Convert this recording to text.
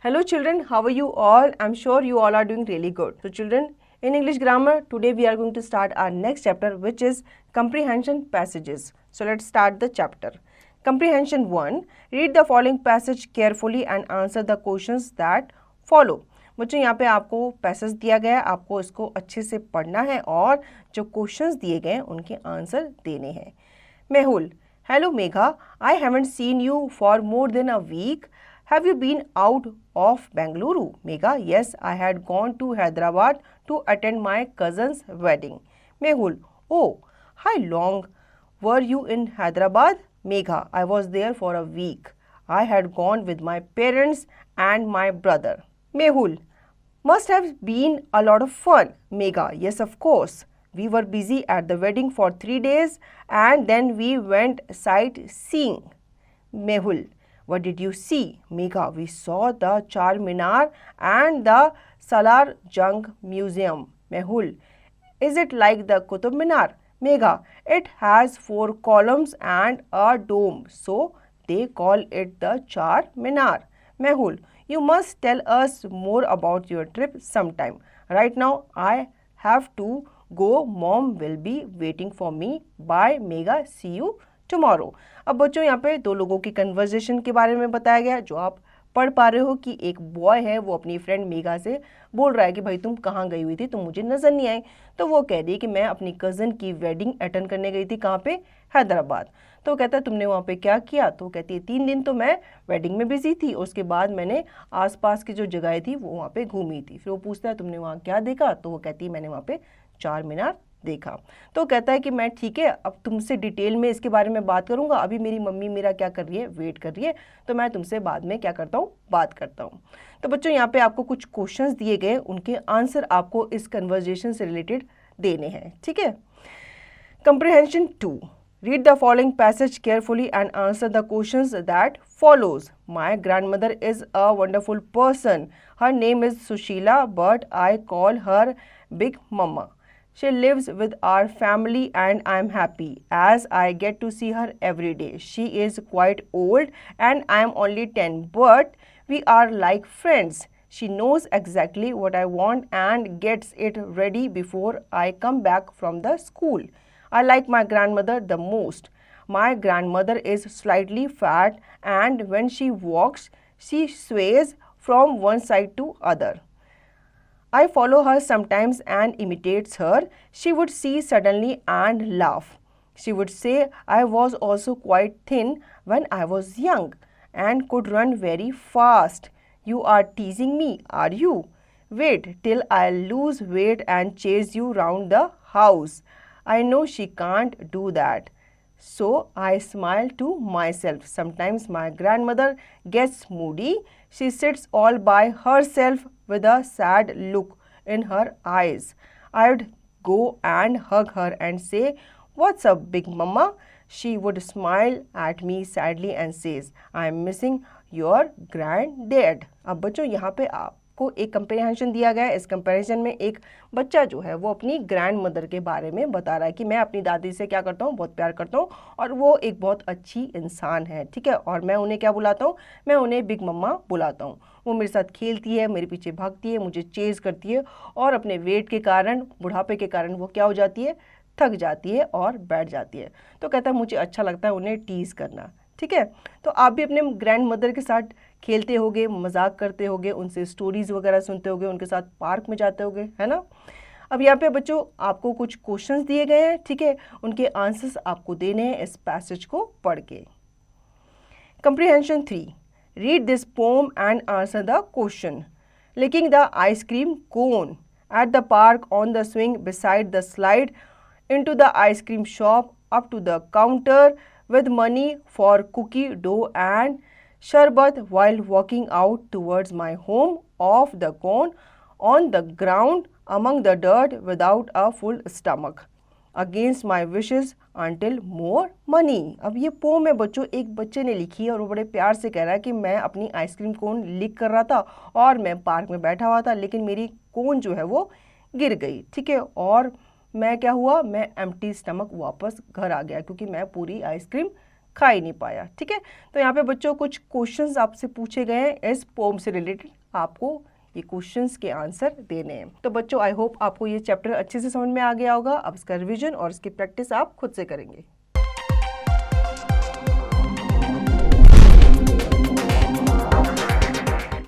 Hello children, how are you all? I'm sure you all are doing really good. So children, in English grammar, today we are going to start our next chapter, which is comprehension passages. So let's start the chapter. Comprehension 1. Read the following passage carefully and answer the questions that follow. बच्चों यहाँ पे आपको passage दिया गया है, आपको इसको अच्छे से पढ़ना है और जो क्वेश्चंस दिए गए हैं उनके आंसर देने हैं. Mehul, hello Megha, I haven't seen you for more than a week. Have you been out of Bengaluru? Megha, yes, I had gone to Hyderabad to attend my cousin's wedding. Mehul, oh, how long were you in Hyderabad? Megha, I was there for a week. I had gone with my parents and my brother. Mehul, must have been a lot of fun. Megha, yes, of course. We were busy at the wedding for 3 days and then we went sightseeing. Mehul, what did you see? Megha, we saw the Charminar and the Salar Jung Museum. Mehul, is it like the Qutub Minar? Megha, it has 4 columns and a dome, so they call it the Charminar. Mehul, you must tell us more about your trip sometime. Right now, I have to go. Mom will be waiting for me. Bye, Megha. See you tomorrow. अब बच्चों यहाँ पे दो लोगों की conversation के बारे में बताया गया जो आप पढ़ पा रहे हो कि एक बॉय है वो अपनी फ्रेंड मेघा से बोल रहा है कि भाई तुम कहाँ गई हुई थी, तुम मुझे नज़र नहीं आई. तो वो कह रही है कि मैं अपनी कज़न की वेडिंग अटेंड करने गई थी. कहाँ पे? हैदराबाद. तो कहता है तुमने वहाँ पे क्या किया? तो कहती है 3 दिन तो मैं वेडिंग में बिजी थी, उसके बाद मैंने आसपास की जो जगह थी वो वहाँ पे घूमी थी. फिर वो पूछता है तुमने वहाँ क्या देखा? तो वो कहती है मैंने वहाँ पे चार मीनार देखा. तो कहता है कि मैं ठीक है अब तुमसे डिटेल में इसके बारे में बात करूंगा, अभी मेरी मम्मी मेरा क्या कर रही है, वेट कर रही है, तो मैं तुमसे बाद में क्या करता हूँ, बात करता हूँ. तो बच्चों यहाँ पे आपको कुछ क्वेश्चंस दिए गए, उनके आंसर आपको इस कन्वर्जेशन से रिलेटेड देने हैं. ठीक है. Comprehension 2. Read the following passage carefully and answer the questions that follows. My grandmother is a wonderful person. Her name is Sushila, but I call her Big Mama. She lives with our family and I am happy as I get to see her every day. She is quite old and I am only 10, but we are like friends. She knows exactly what I want and gets it ready before I come back from the school. I like my grandmother the most. My grandmother is slightly fat and when she walks, she sways from one side to other. I follow her sometimes and imitates her. She would see suddenly and laugh. She would say I was also quite thin when I was young and could run very fast. You are teasing me, are you? Wait till I lose weight and chase you round the house. I know she can't do that. So I smile to myself. Sometimes my grandmother gets moody. She sits all by herself with a sad look in her eyes. I would go and hug her and say, "What's up, Big Mama?" She would smile at me sadly and says, "I am missing your granddad." अब बच्चों यहाँ पे आपको एक comparison दिया गया है. इस कंपेरिजन में एक बच्चा जो है वो अपनी ग्रैंड मदर के बारे में बता रहा है कि मैं अपनी दादी से क्या करता हूँ, बहुत प्यार करता हूँ और वो एक बहुत अच्छी इंसान है. ठीक है. और मैं उन्हें क्या बुलाता हूँ, मैं उन्हें बिग मम्मा बुलाता हूँ. वो मेरे साथ खेलती है, मेरे पीछे भागती है, मुझे चेज करती है और अपने वेट के कारण, बुढ़ापे के कारण वो क्या हो जाती है, थक जाती है और बैठ जाती है. तो कहता है मुझे अच्छा लगता है उन्हें टीज करना. ठीक है. तो आप भी अपने ग्रैंड मदर के साथ खेलते होगे, मजाक करते होगे, उनसे स्टोरीज वगैरह सुनते होगे, उनके साथ पार्क में जाते होगे, है ना. अब यहाँ पे बच्चों आपको कुछ क्वेश्चंस दिए गए हैं. ठीक है. उनके आंसर्स आपको देने हैं इस पैसेज को पढ़ के. Comprehension 3. Read this pome and answer the question. licking the ice cream cone at the park, on the swing beside the slide, into the ice cream shop, up to the counter with money for cookie dough and sharbat, while walking out towards my home, off the cone, on the ground among the dirt without a full stomach, against my wishes until more money. अब ये pome है बच्चों, एक बच्चे ने लिखी है और वो बड़े प्यार से कह रहा है कि मैं अपनी आइसक्रीम कोन लिक कर रहा था और मैं पार्क में बैठा हुआ था, लेकिन मेरी कोन जो है वो गिर गई. ठीक है. और मैं क्या हुआ, मैं एम्प्टी स्टमक वापस घर आ गया क्योंकि मैं पूरी आइसक्रीम खा ही नहीं पाया। ठीक है, तो यहाँ पे बच्चों कुछ क्वेश्चंस आपसे पूछे गए हैं इस पोम से रिलेटेड, आपको ये क्वेश्चंस के आंसर देने हैं। तो बच्चों आई होप आपको ये चैप्टर अच्छे से समझ में आ गया होगा। अब इसका रिवीजन और इसकी प्रैक्टिस आप खुद से करेंगे।